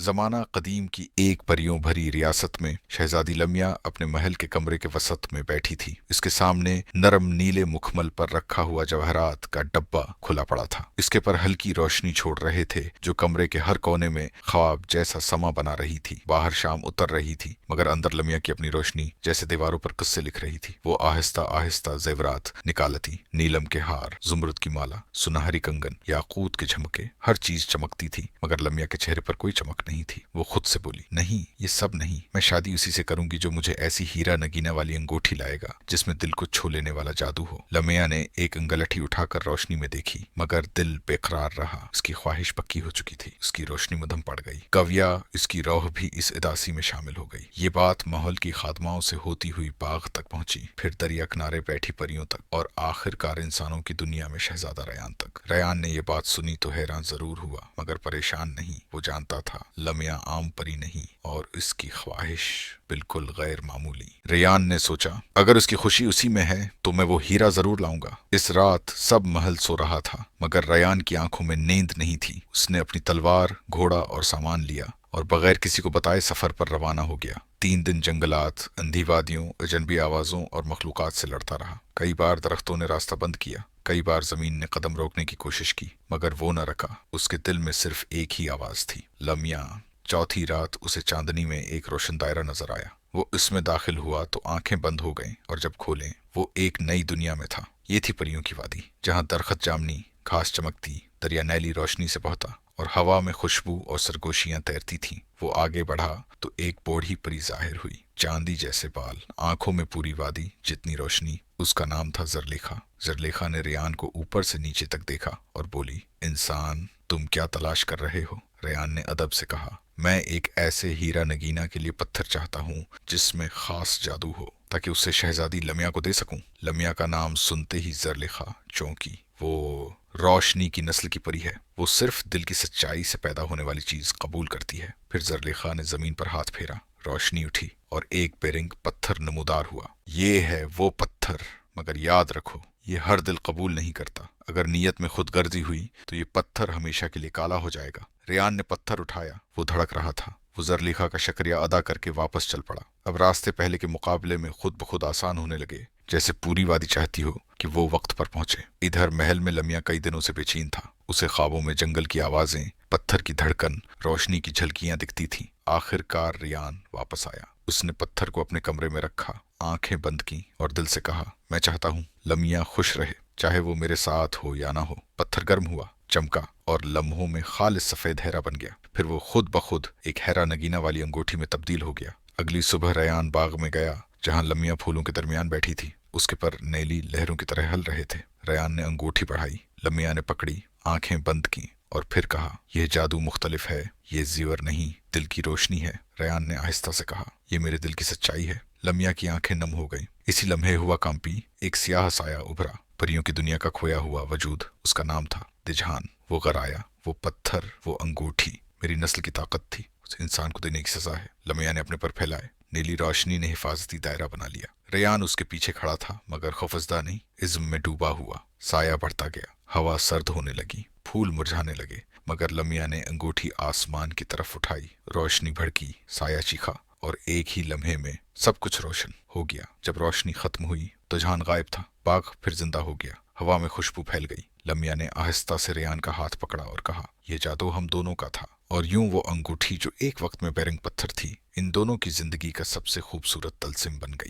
زمانہ قدیم کی ایک پریوں بھری ریاست میں شہزادی لمیا اپنے محل کے کمرے کے وسط میں بیٹھی تھی۔ اس کے سامنے نرم نیلے مکھمل پر رکھا ہوا جواہرات کا ڈبہ کھلا پڑا تھا۔ اس کے پر ہلکی روشنی چھوڑ رہے تھے جو کمرے کے ہر کونے میں خواب جیسا سما بنا رہی تھی۔ باہر شام اتر رہی تھی مگر اندر لمیا کی اپنی روشنی جیسے دیواروں پر قصے لکھ رہی تھی۔ وہ آہستہ آہستہ زیورات نکالتی، نیلم کے ہار، زمرد کی مالا، سنہری کنگن، یاقوت کے جھمکے، ہر چیز چمکتی تھی مگر لمیا کے چہرے پر کوئی چمک نہیں تھی۔ وہ خود سے بولی، نہیں، یہ سب نہیں، میں شادی اسی سے کروں گی جو مجھے ایسی ہیرا نگینا والی انگوٹھی لائے گا جس میں دل کو چھو لینے والا جادو ہو۔ لمیا نے ایک انگلٹھی اٹھا کر روشنی میں دیکھی مگر دل بے قرار رہا۔ اس کی خواہش پکی ہو چکی تھی، اس کی روشنی مدھم پڑ گئی۔ کاویہ، اس کی روح بھی اس اداسی میں شامل ہو گئی۔ یہ بات ماحول کی خادماؤں سے ہوتی ہوئی باغ تک پہنچی، پھر دریا کنارے بیٹھی پریوں تک اور آخر کار انسانوں کی دنیا میں شہزادہ ریان تک۔ ریان نے یہ بات سنی تو حیران ضرور ہوا مگر پریشان نہیں۔ وہ جانتا تھا لمیا عام پری نہیں اور اس کی خواہش بالکل غیر معمولی۔ ریان نے سوچا، اگر اس کی خوشی اسی میں ہے تو میں وہ ہیرا ضرور لاؤں گا۔ اس رات سب محل سو رہا تھا مگر ریان کی آنکھوں میں نیند نہیں تھی۔ اس نے اپنی تلوار، گھوڑا اور سامان لیا اور بغیر کسی کو بتائے سفر پر روانہ ہو گیا۔ 3 دن جنگلات، اندھی وادیوں، اجنبی آوازوں اور مخلوقات سے لڑتا رہا۔ کئی بار درختوں نے راستہ بند کیا، کئی بار زمین نے قدم روکنے کی کوشش کی مگر وہ نہ رکا۔ اس کے دل میں صرف ایک ہی آواز تھی، لمیا۔ چوتھی رات اسے چاندنی میں ایک روشن دائرہ نظر آیا۔ وہ اس میں داخل ہوا تو آنکھیں بند ہو گئیں اور جب کھولیں وہ ایک نئی دنیا میں تھا۔ یہ تھی پریوں کی وادی جہاں درخت جامنی، گھاس چمکتی، دریا نیلی روشنی سے بہتا اور ہوا میں خوشبو اور سرگوشیاں تیرتی تھیں۔ وہ آگے بڑھا تو ایک بوڑھی پری ظاہر ہوئی، چاندی جیسے بال، آنکھوں میں پوری وادی جتنی روشنی۔ اس کا نام تھا زرلیخا۔ زرلیخا نے ریان کو اوپر سے نیچے تک دیکھا اور بولی، انسان، تم کیا تلاش کر رہے ہو؟ ریان نے ادب سے کہا، میں ایک ایسے ہیرا نگینا کے لیے پتھر چاہتا ہوں جس میں خاص جادو ہو تاکہ اسے شہزادی لمیا کو دے سکوں۔ لمیا کا نام سنتے ہی زرلیخا چونکی۔ وہ روشنی کی نسل کی پری ہے، وہ صرف دل کی سچائی سے پیدا ہونے والی چیز قبول کرتی ہے۔ پھر زرلیخا نے زمین پر ہاتھ پھیرا، روشنی اٹھی اور ایک بیرنگ پتھر نمودار ہوا۔ یہ ہے وہ پتھر، مگر یاد رکھو یہ ہر دل قبول نہیں کرتا۔ اگر نیت میں خود غرضی ہوئی تو یہ پتھر ہمیشہ کے لیے کالا ہو جائے گا۔ ریان نے پتھر اٹھایا، وہ دھڑک رہا تھا۔ وہ زرلیخا کا شکریہ ادا کر کے واپس چل پڑا۔ اب راستے پہلے کے مقابلے میں خود بخود آسان ہونے لگے، جیسے پوری وادی چاہتی ہو کہ وہ وقت پر پہنچے۔ ادھر محل میں لمیا کئی دنوں سے بے چین تھا۔ اسے خوابوں میں جنگل کی آوازیں، پتھر کی دھڑکن، روشنی کی جھلکیاں دکھتی تھیں۔ آخر کار ریان واپس آیا۔ اس نے پتھر کو اپنے کمرے میں رکھا، آنکھیں بند کیں اور دل سے کہا، میں چاہتا ہوں لمیا خوش رہے، چاہے وہ میرے ساتھ ہو یا نہ ہو۔ پتھر گرم ہوا، چمکا اور لمحوں میں خالص سفید ہیرا بن گیا۔ پھر وہ خود بخود ایک ہیرا نگینا والی انگوٹھی میں تبدیل ہو گیا۔ اگلی صبح ریان باغ میں گیا جہاں لمیا پھولوں کے درمیان بیٹھی تھی۔ اس کے پر نیلی لہروں کی طرح ہل رہے تھے۔ ریان نے انگوٹھی بڑھائی، لمیا نے پکڑی، آنکھیں بند کیں اور پھر کہا، یہ جادو مختلف ہے، یہ زیور نہیں، دل کی روشنی ہے۔ ریان نے آہستہ سے کہا، یہ میرے دل کی سچائی ہے۔ لمیا کی آنکھیں نم ہو گئیں۔ اسی لمحے ہوا کانپی، ایک سیاہ سایہ ابھرا، پریوں کی دنیا کا کھویا ہوا وجود۔ اس کا نام تھا دجہان۔ وہ غرایا، وہ پتھر، وہ انگوٹھی میری نسل کی طاقت تھی، اسے انسان کو دینے کی سزا ہے۔ لمیا نے اپنے پر پھیلائے، نیلی روشنی نے حفاظتی دائرہ بنا لیا۔ ریان اس کے پیچھے کھڑا تھا مگر خوفزدہ نہیں، عزم میں ڈوبا ہوا۔ سایہ بڑھتا گیا، ہوا سرد ہونے لگی، پھول مرجھانے لگے مگر لمیا نے انگوٹھی آسمان کی طرف اٹھائی۔ روشنی بھڑکی، سایہ چیخا اور ایک ہی لمحے میں سب کچھ روشن ہو گیا۔ جب روشنی ختم ہوئی تو جہان غائب تھا، باغ پھر زندہ ہو گیا، ہوا میں خوشبو پھیل گئی۔ لمیا نے آہستہ سے ریان کا ہاتھ پکڑا اور کہا، یہ جادو ہم دونوں کا تھا۔ اور یوں وہ انگوٹھی جو ایک وقت میں بیرنگ پتھر تھی، ان دونوں کی زندگی کا سب سے خوبصورت طلسم بن گئی۔